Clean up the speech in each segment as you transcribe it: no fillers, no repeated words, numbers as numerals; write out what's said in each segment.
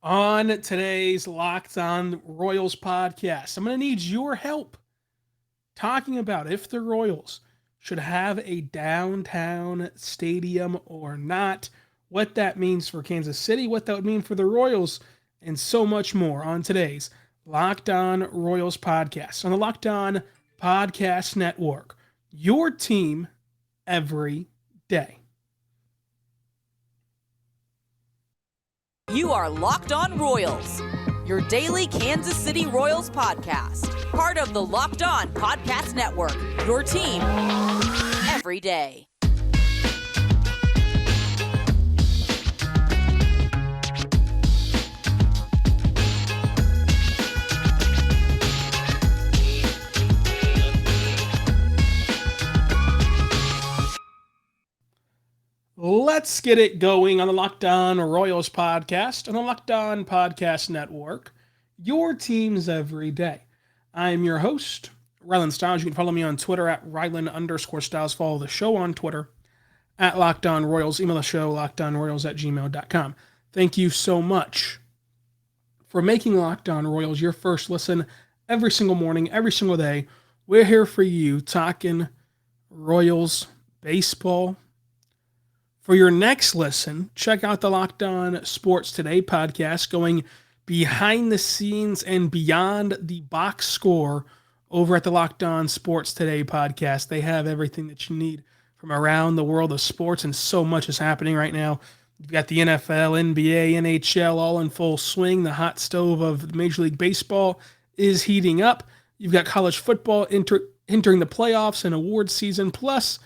On today's Locked On Royals podcast, I'm going to need your help talking about if the Royals should have a downtown stadium or not, what that means for Kansas City, what that would mean for the Royals, and so much more on today's Locked On Royals podcast on the Locked On Podcast Network. Your team every day. You are Locked On Royals, your daily Kansas City Royals podcast. Part of the Locked On Podcast Network, your team every day. Let's get it going on the Locked On Royals podcast on the Locked On Podcast Network. Your teams every day. I'm your host, Rylan Stiles. You can follow me on Twitter at Rylan_Stiles. Follow the show on Twitter at Locked On Royals. Email the show, lockedonroyals@gmail.com. Thank you so much for making Locked On Royals your first listen every single morning, every single day. We're here for you talking Royals baseball. For your next listen, check out the Locked On Sports Today podcast going behind the scenes and beyond the box score over at the Locked On Sports Today podcast. They have everything that you need from around the world of sports, and so much is happening right now. You've got the NFL, NBA, NHL all in full swing. The hot stove of Major League Baseball is heating up. You've got college football entering the playoffs and awards season, plus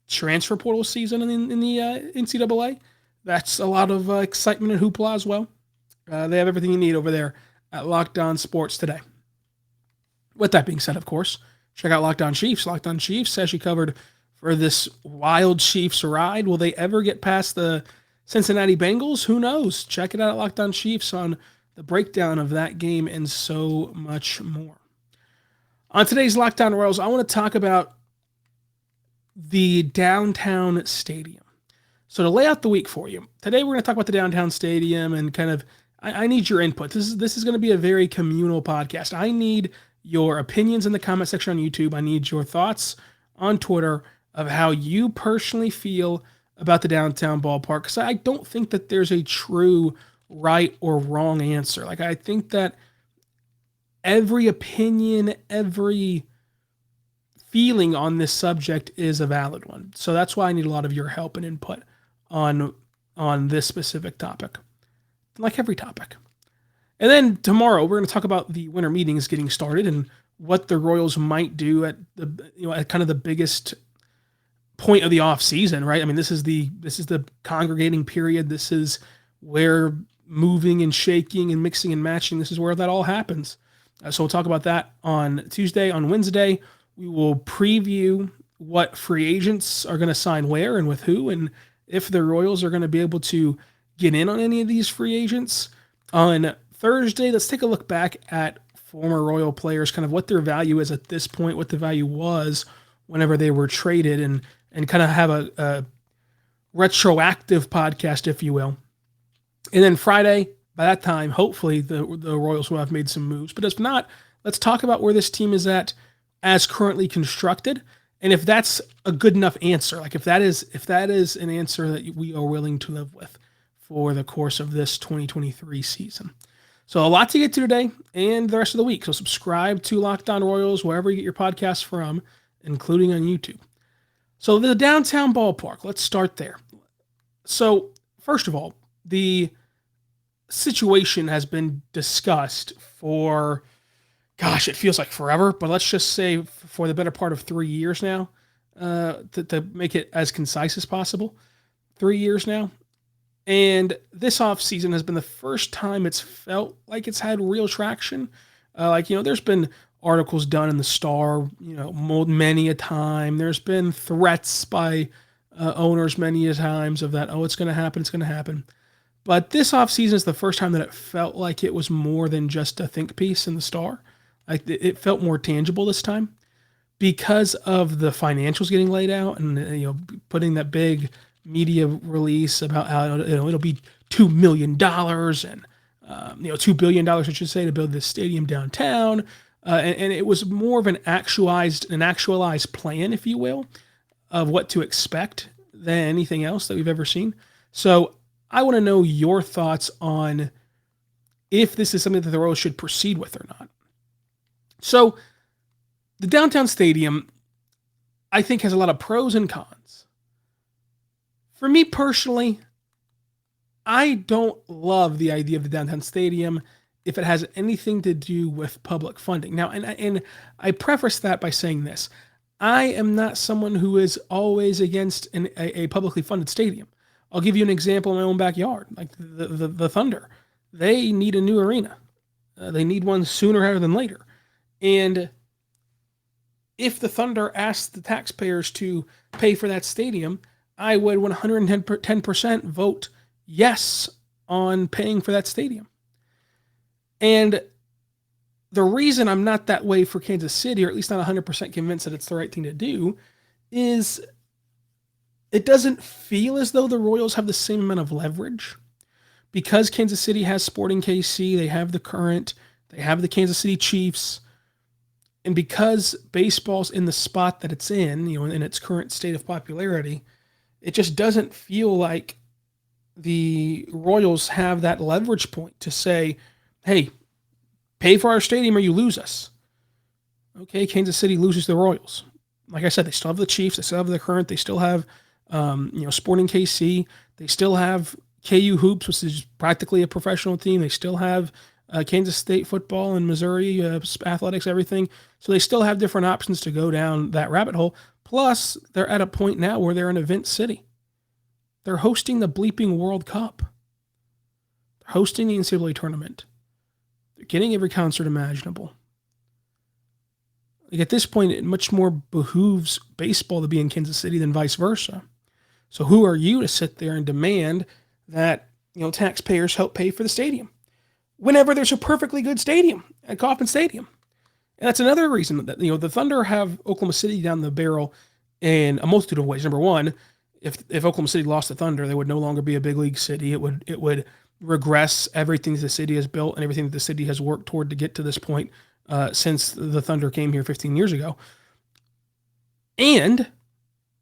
transfer portal season in the NCAA. That's a lot of excitement and hoopla as well. They have everything you need over there at Locked On Sports Today. With that being said, of course, check out Locked On Chiefs. Locked On Chiefs has you covered for this wild Chiefs ride. Will they ever get past the Cincinnati Bengals? Who knows? Check it out at Locked On Chiefs on the breakdown of that game and so much more. On today's Locked On Royals, I want to talk about the downtown stadium. So to lay out the week for you, today we're going to talk about the downtown stadium and kind of, I need your input. This is going to be a very communal podcast. I need your opinions in the comment section on YouTube. I need your thoughts on Twitter of how you personally feel about the downtown ballpark, because I don't think that there's a true right or wrong answer. Like, I think that every opinion, every feeling on this subject is a valid one. So that's why I need a lot of your help and input on this specific topic, like every topic. And then tomorrow we're going to talk about the winter meetings getting started and what the Royals might do at at kind of the biggest point of the off season, right? I mean, this is the congregating period. This is where moving and shaking and mixing and matching, this is where that all happens. So we'll talk about that on Tuesday. On Wednesday, we will preview what free agents are going to sign where and with who, and if the Royals are going to be able to get in on any of these free agents. On Thursday, let's take a look back at former Royal players, kind of what their value is at this point, what the value was whenever they were traded, and kind of have a retroactive podcast, if you will. And then Friday, by that time, hopefully the Royals will have made some moves. But if not, let's talk about where this team is at as currently constructed, and if that's a good enough answer, like if that is an answer that we are willing to live with for the course of this 2023 season. So a lot to get to today and the rest of the week. So subscribe to Locked On Royals wherever you get your podcasts from, including on YouTube. So the downtown ballpark, let's start there. So first of all, the situation has been discussed for, gosh, it feels like forever, but let's just say for the better part of 3 years now, to make it as concise as possible. 3 years now. And this offseason has been the first time it's felt like it's had real traction. There's been articles done in the Star, many a time. There's been threats by owners many a times of that, it's going to happen. But this offseason is the first time that it felt like it was more than just a think piece in the Star. Like it felt more tangible this time because of the financials getting laid out and putting that big media release about how it'll be $2 million and $2 billion, I should say, to build this stadium downtown. And it was more of an actualized plan, if you will, of what to expect than anything else that we've ever seen. So I want to know your thoughts on if this is something that the Royals should proceed with or not. So the downtown stadium, I think, has a lot of pros and cons. For me personally, I don't love the idea of the downtown stadium if it has anything to do with public funding. Now, and I preface that by saying this. I am not someone who is always against a publicly funded stadium. I'll give you an example in my own backyard, like the Thunder. They need a new arena. They need one sooner rather than later. And if the Thunder asked the taxpayers to pay for that stadium, I would 110% vote yes on paying for that stadium. And the reason I'm not that way for Kansas City, or at least not 100% convinced that it's the right thing to do, is it doesn't feel as though the Royals have the same amount of leverage. Because Kansas City has Sporting KC, they have the Current, they have the Kansas City Chiefs, and because baseball's in the spot that it's in its current state of popularity, it just doesn't feel like the Royals have that leverage point to say, hey, pay for our stadium or you lose us. Okay, Kansas City loses the Royals. Like I said, they still have the Chiefs, they still have the Current, they still have Sporting KC, they still have KU Hoops, which is practically a professional team. They still have Kansas State football and Missouri athletics, everything. So they still have different options to go down that rabbit hole. Plus, they're at a point now where they're an event city. They're hosting the bleeping World Cup. They're hosting the NCAA tournament. They're getting every concert imaginable. Like at this point, it much more behooves baseball to be in Kansas City than vice versa. So who are you to sit there and demand that taxpayers help pay for the stadium whenever there's a perfectly good stadium at Kauffman Stadium? And that's another reason that the Thunder have Oklahoma City down the barrel in a multitude of ways. Number one, if Oklahoma City lost the Thunder, they would no longer be a big league city. It would regress everything that the city has built and everything that the city has worked toward to get to this point since the Thunder came here 15 years ago. And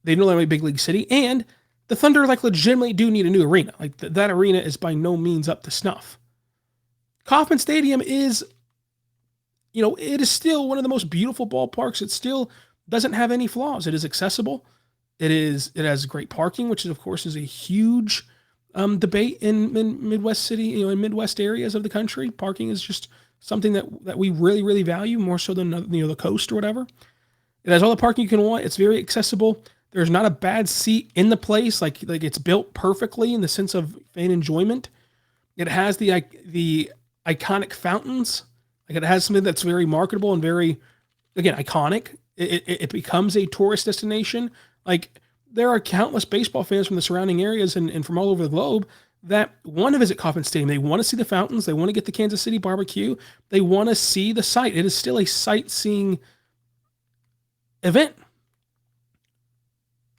they no longer be a big league city, and the Thunder legitimately do need a new arena. That arena is by no means up to snuff. Kauffman Stadium is, it is still one of the most beautiful ballparks. It still doesn't have any flaws. It is accessible. It has great parking, which of course is a huge debate in Midwest city, in Midwest areas of the country. Parking is just something that we really, really value more so than the coast or whatever. It has all the parking you can want. It's very accessible. There's not a bad seat in the place. Like it's built perfectly in the sense of fan enjoyment. It has the iconic fountains. Like it has something that's very marketable and very, again, iconic. It becomes a tourist destination. Like there are countless baseball fans from the surrounding areas and from all over the globe that want to visit Kauffman Stadium. They want to see the fountains. They want to get the Kansas City barbecue. They want to see the site. It is still a sightseeing event.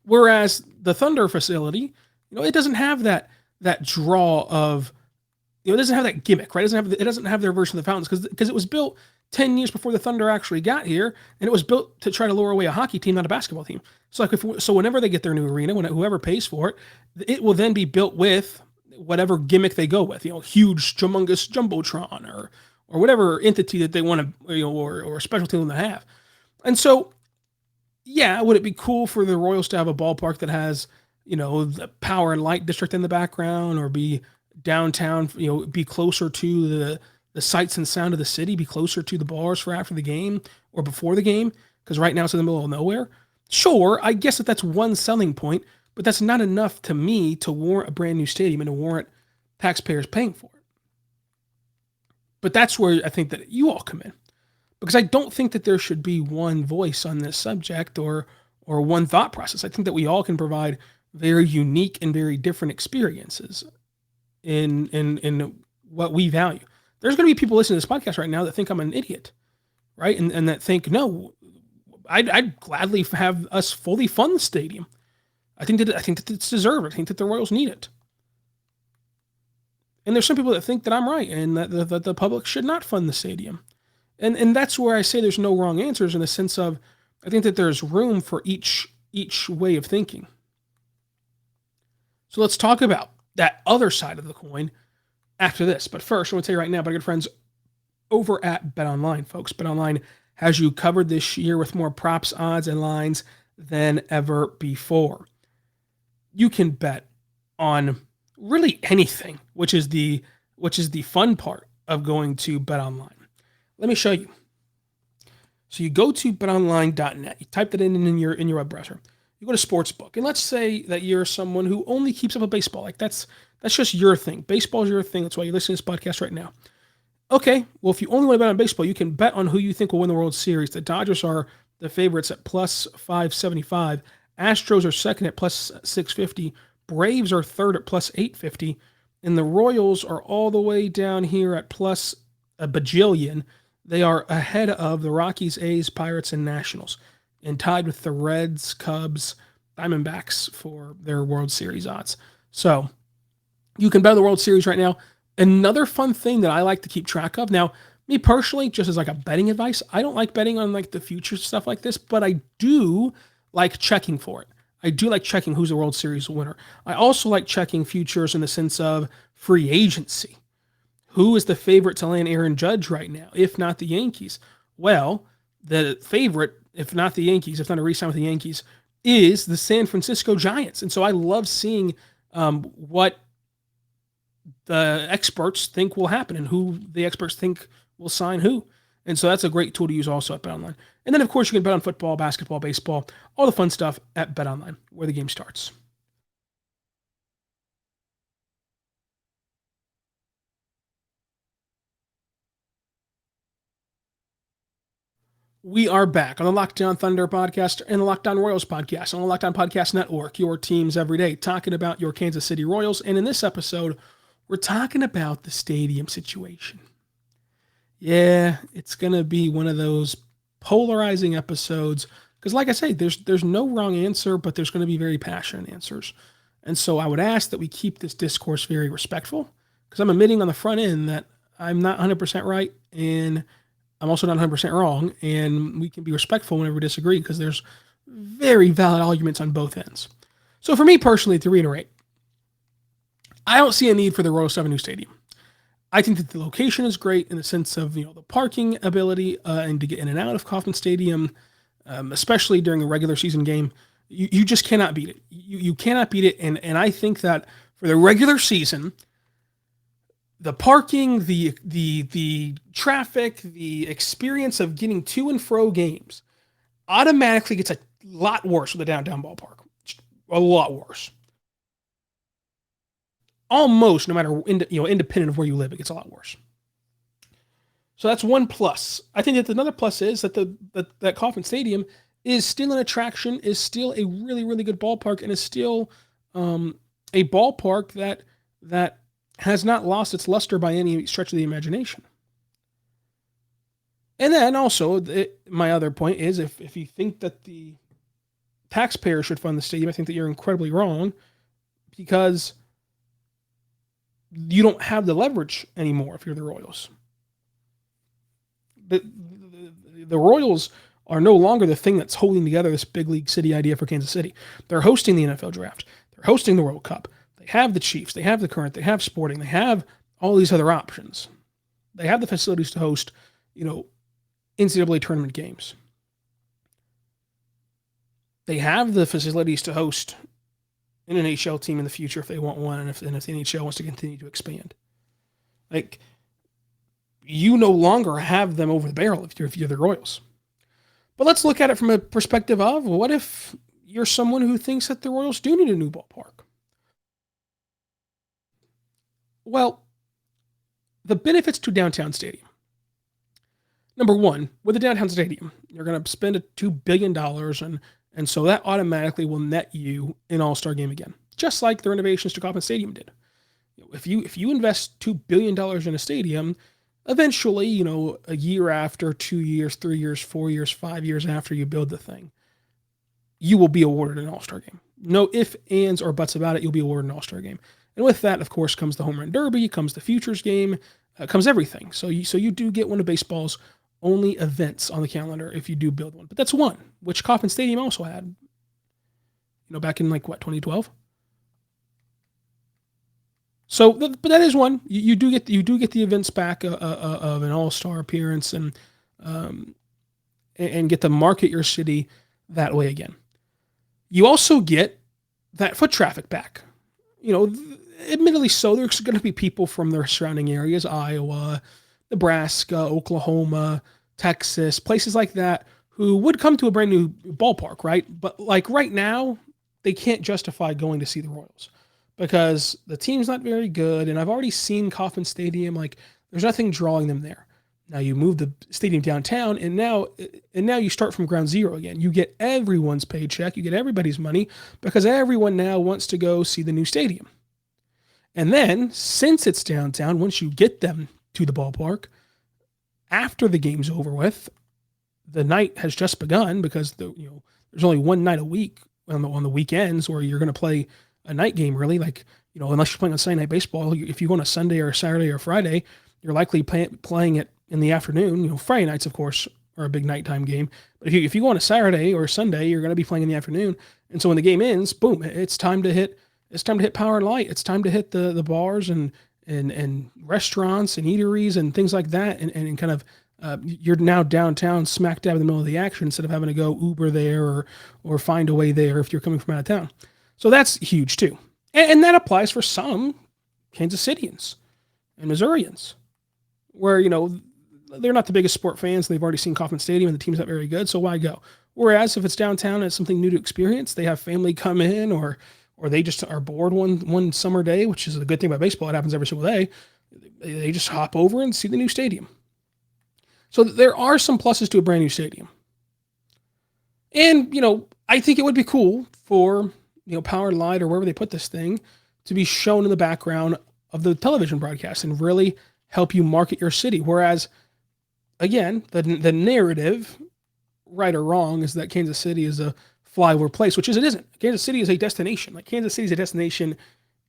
Whereas the Thunder facility, it doesn't have that draw of, it doesn't have that gimmick, right? It doesn't have their version of the fountains because it was built 10 years before the Thunder actually got here, and it was built to try to lure away a hockey team, not a basketball team. So whenever they get their new arena, whoever pays for it, it will then be built with whatever gimmick they go with, huge, humongous jumbotron or whatever entity that they want to, or special team to have. And so, yeah, would it be cool for the Royals to have a ballpark that has, the power and light district in the background, or be downtown, be closer to the sights and sound of the city, be closer to the bars for after the game or before the game? Because right now it's in the middle of nowhere. Sure, I guess that's one selling point, but that's not enough to me to warrant a brand new stadium and to warrant taxpayers paying for it. But that's where I think that you all come in. Because I don't think that there should be one voice on this subject or one thought process. I think that we all can provide very unique and very different experiences in what we value. There's going to be people listening to this podcast right now that think I'm an idiot, right? And that think, no, I'd gladly have us fully fund the stadium. I think that it's deserved. I think that the Royals need it. And there's some people that think that I'm right and that the public should not fund the stadium. And that's where I say there's no wrong answers, in the sense of, I think that there's room for each way of thinking. So let's talk about that other side of the coin after this. But first, I want to tell you right now, my good friends over at BetOnline, folks. BetOnline has you covered this year with more props, odds, and lines than ever before. You can bet on really anything, which is the fun part of going to BetOnline. Let me show you. So you go to betonline.net. You type that in your web browser. You go to Sportsbook, and let's say that you're someone who only keeps up with baseball. Like that's just your thing. Baseball is your thing. That's why you're listening to this podcast right now. Okay, well, if you only want to bet on baseball, you can bet on who you think will win the World Series. The Dodgers are the favorites at plus 575. Astros are second at plus 650. Braves are third at plus 850. And the Royals are all the way down here at plus a bajillion. They are ahead of the Rockies, A's, Pirates, and Nationals, and tied with the Reds, Cubs, Diamondbacks for their World Series odds. So you can bet on the World Series right now. Another fun thing that I like to keep track of. Now, me personally, just as like a betting advice, I don't like betting on like the future stuff like this, but I do like checking for it. I do like checking who's the World Series winner. I also like checking futures in the sense of free agency. Who is the favorite to land Aaron Judge right now, if not the Yankees? Well, the favorite, if not the Yankees, if not a re-sign with the Yankees, is the San Francisco Giants. And so I love seeing what the experts think will happen and who the experts think will sign who. And so that's a great tool to use also at BetOnline. And then, of course, you can bet on football, basketball, baseball, all the fun stuff at BetOnline, where the game starts. We are back on the Locked On Thunder podcast and the Locked On Royals podcast on the Locked On Podcast Network, your teams every day, talking about your Kansas City Royals. And in this episode, we're talking about the stadium situation. Yeah, it's going to be one of those polarizing episodes because, like I say, there's no wrong answer, but there's going to be very passionate answers. And so I would ask that we keep this discourse very respectful, because I'm admitting on the front end that I'm not 100% right and I'm also not 100% wrong, and we can be respectful whenever we disagree because there's very valid arguments on both ends. So for me personally, to reiterate, I don't see a need for the Royals to have a new stadium. I think that the location is great in the sense of, the parking ability and to get in and out of Kauffman Stadium, especially during a regular season game. You just cannot beat it. You cannot beat it, and I think that for the regular season, the parking, the traffic, the experience of getting to and fro games automatically gets a lot worse with the downtown ballpark. A lot worse. Almost, no matter, independent of where you live, it gets a lot worse. So that's one plus. I think that another plus is that that Kauffman Stadium is still an attraction, is still a really, really good ballpark, and is still a ballpark that has not lost its luster by any stretch of the imagination. And then also, my other point is, if you think that the taxpayer should fund the stadium, I think that you're incredibly wrong, because you don't have the leverage anymore if you're the Royals. The Royals are no longer the thing that's holding together this big league city idea for Kansas City. They're hosting the NFL draft. They're hosting the World Cup. They have the Chiefs. They have the Current. They have Sporting. They have all these other options. They have the facilities to host, NCAA tournament games. They have the facilities to host an NHL team in the future if they want one, and if the NHL wants to continue to expand. Like, you no longer have them over the barrel if you're the Royals. But let's look at it from a perspective of, what if you're someone who thinks that the Royals do need a new ballpark? Well, the benefits to downtown stadium. Number one, with the downtown stadium, you're going to spend $2 billion, and so that automatically will net you an all-star game again, just like the renovations to Kauffman Stadium did. If you invest $2 billion in a stadium, eventually, a year after, 2 years, 3 years, 4 years, 5 years after you build the thing, you will be awarded an all-star game. No ifs, ands, or buts about it. You'll be awarded an all-star game. And with that, of course, comes the home run derby, comes the futures game, comes everything. So you do get one of baseball's only events on the calendar if you do build one. But that's one, which Kauffman Stadium also had, back in 2012. So, but that is one. You do get the events back of an all-star appearance and get to market your city that way again. You also get that foot traffic back. Admittedly so, there's going to be people from their surrounding areas, Iowa, Nebraska, Oklahoma, Texas, places like that, who would come to a brand new ballpark, right? But right now, they can't justify going to see the Royals because the team's not very good. And I've already seen Kauffman Stadium. There's nothing drawing them there. Now you move the stadium downtown, and now you start from ground zero again. You get everyone's paycheck, you get everybody's money, because everyone now wants to go see the new stadium. And then, since it's downtown, once you get them to the ballpark, after the game's over with, the night has just begun because there's only one night a week on the weekends where you're going to play a night game. Really, unless you're playing on Sunday Night Baseball, if you go on a Sunday or a Saturday or Friday, you're likely playing it in the afternoon. Friday nights, of course, are a big nighttime game. But if you go on a Saturday or a Sunday, you're going to be playing in the afternoon. And so when the game ends, boom, it's time to hit Power and Light. It's time to hit the bars and restaurants and eateries and things like that. And kind of you're now downtown, smack dab in the middle of the action, instead of having to go Uber there or find a way there if you're coming from out of town. So that's huge too. And that applies for some Kansas Cityans and Missourians, where, they're not the biggest sport fans. They've already seen Kauffman Stadium and the team's not very good, so why go? Whereas if it's downtown and it's something new to experience, they have family come in or they just are bored one summer day, which is a good thing about baseball. It happens every single day. They just hop over and see the new stadium. So there are some pluses to a brand new stadium. And, I think it would be cool for, Power and Light or wherever they put this thing to be shown in the background of the television broadcast and really help you market your city. Whereas, again, the narrative, right or wrong, is that Kansas City is a flyover place, which it isn't. Kansas City is a destination. Kansas City is a destination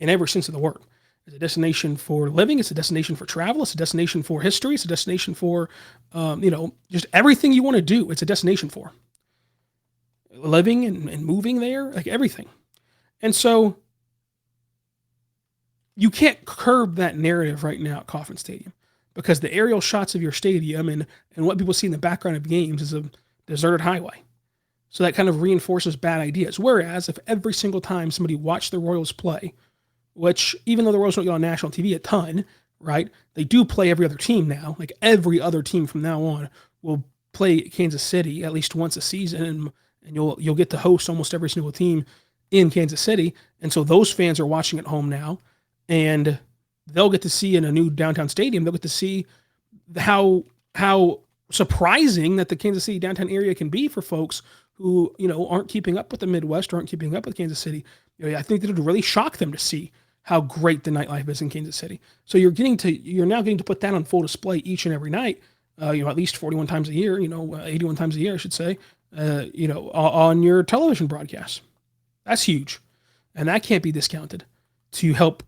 in every sense of the word. It's a destination for living. It's a destination for travel. It's a destination for history. It's a destination for, just everything you want to do. It's a destination for living and moving there, everything. And so you can't curb that narrative right now at Kauffman Stadium, because the aerial shots of your stadium and what people see in the background of games is a deserted highway. So that kind of reinforces bad ideas. Whereas if every single time somebody watched the Royals play, which even though the Royals don't get on national TV a ton, right, they do play every other team now. Every other team from now on will play Kansas City at least once a season, and you'll get to host almost every single team in Kansas City. And so those fans are watching at home now, and they'll get to see in a new downtown stadium, they'll get to see how surprising that the Kansas City downtown area can be for folks who, aren't keeping up with the Midwest, or aren't keeping up with Kansas City. I think that it would really shock them to see how great the nightlife is in Kansas City. So you're now getting to put that on full display each and every night, at least 41 times a year, 81 times a year, I should say, on your television broadcast. That's huge. And that can't be discounted to help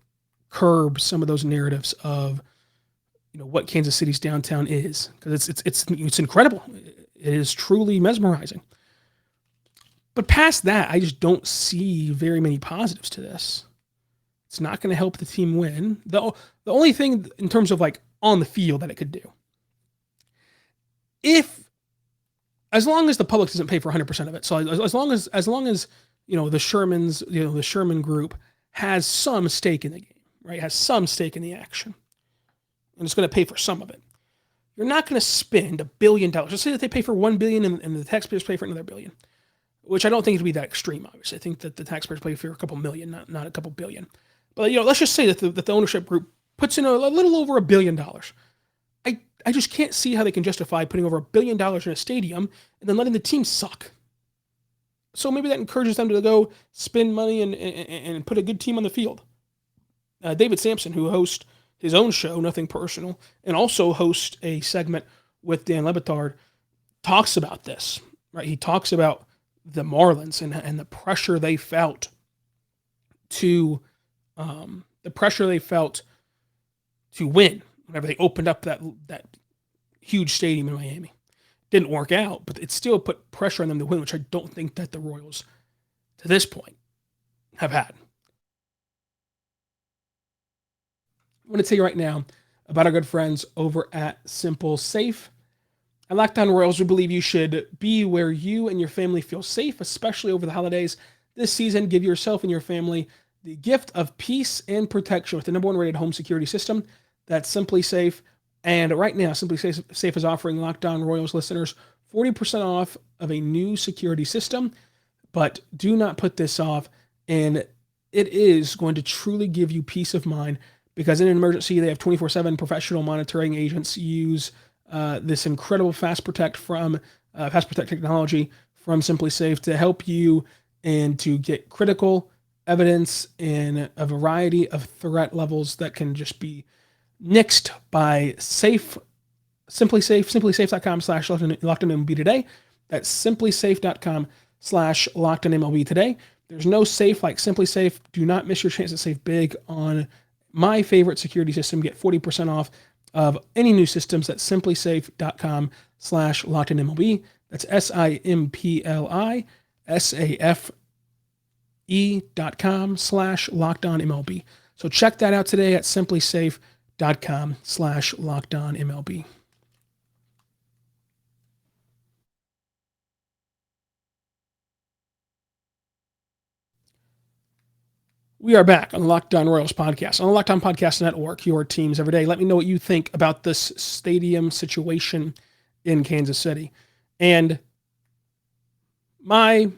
curb some of those narratives of, what Kansas City's downtown is, because it's incredible. It is truly mesmerizing. But past that, I just don't see very many positives to this. It's not going to help the team win. The only thing in terms of on the field that it could do, as long as the public doesn't pay for 100% of it. So as long as the Sherman group has some stake in the game, right? Has some stake in the action, and it's going to pay for some of it. You're not going to spend $1 billion. Let's say that they pay for $1 billion and the taxpayers pay for another $1 billion, which I don't think it would be that extreme. Obviously, I think that the taxpayers pay for a couple million, not a couple billion. But let's just say that the ownership group puts in a little over $1 billion. I just can't see how they can justify putting over $1 billion in a stadium and then letting the team suck. So maybe that encourages them to go spend money and put a good team on the field. David Sampson, who hosts his own show, Nothing Personal, and also hosts a segment with Dan Le Batard, talks about this. Right? He talks about the Marlins and the pressure they felt to the pressure they felt to win whenever they opened up that huge stadium in Miami. Didn't work out, but it still put pressure on them to win, which I don't think that the Royals, to this point, have had. I want to tell you right now about our good friends over at SimpliSafe. At Locked On Royals, we believe you should be where you and your family feel safe, especially over the holidays. This season, give yourself and your family the gift of peace and protection with the #1 rated home security system. That's SimpliSafe. And right now, SimpliSafe is offering Locked On Royals listeners 40% off of a new security system. But do not put this off. And it is going to truly give you peace of mind, because in an emergency, they have 24/7 professional monitoring. Agents use this incredible Fast Protect technology from SimpliSafe to help you and to get critical evidence in a variety of threat levels that can just be nixed by SimpliSafe. SimpliSafe.com/LockedOnMLB today. That's SimpliSafe.com/LockedOnMLB today. There's no safe like SimpliSafe. Do not miss your chance to save big on my favorite security system. Get 40% off of any new systems at SimpliSafe.com/LockedOnMLB. That's SimpliSafe.com/LockedOnMLB. So check that out today at SimpliSafe.com/LockedOnMLB. We are back on the Locked On Royals podcast, on the Locked On Podcast Network, your teams every day. Let me know what you think about this stadium situation in Kansas City. And my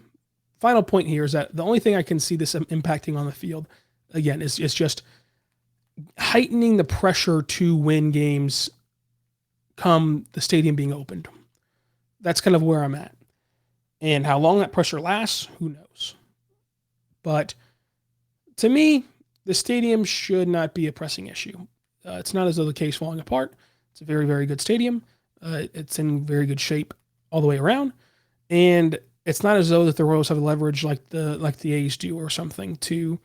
final point here is that the only thing I can see this impacting on the field, again, is just heightening the pressure to win games come the stadium being opened. That's kind of where I'm at. And how long that pressure lasts, who knows? But to me, the stadium should not be a pressing issue. It's not as though the case falling apart. It's a very, very good stadium. It's in very good shape all the way around. And it's not as though that the Royals have leverage like the A's do or something to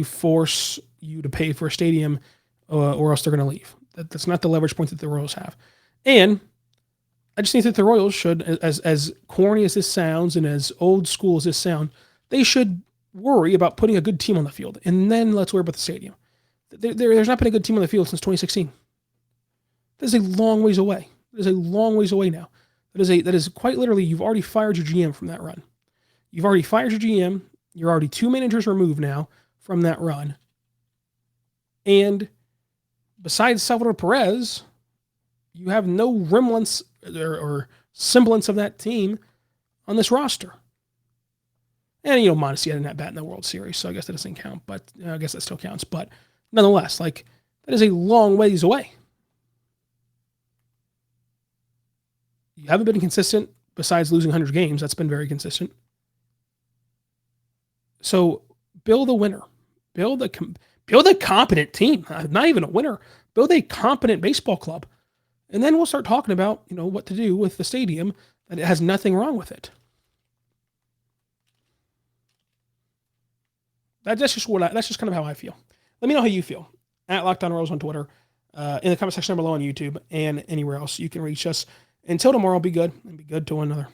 force you to pay for a stadium or else they're going to leave. That's not the leverage point that the Royals have. And I just think that the Royals should, as corny as this sounds and as old school as this sounds, they should worry about putting a good team on the field, and then let's worry about the stadium. There's not been a good team on the field since 2016. That is a long ways away. That is a long ways away now. That is quite literally, you've already fired your GM from that run. You've already fired your GM. You're already 2 managers removed now from that run. And besides Salvador Perez, you have no remnants or semblance of that team on this roster. And, Mondesi had a bat in the World Series, so I guess that doesn't count, but I guess that still counts. But nonetheless, that is a long ways away. You haven't been consistent besides losing 100 games. That's been very consistent. So build a winner. Build a competent team. Not even a winner. Build a competent baseball club. And then we'll start talking about, what to do with the stadium, that it has nothing wrong with it. That's just kind of how I feel. Let me know how you feel. At Locked On Royals on Twitter, in the comment section down below on YouTube, and anywhere else you can reach us. Until tomorrow, be good, and be good to one another.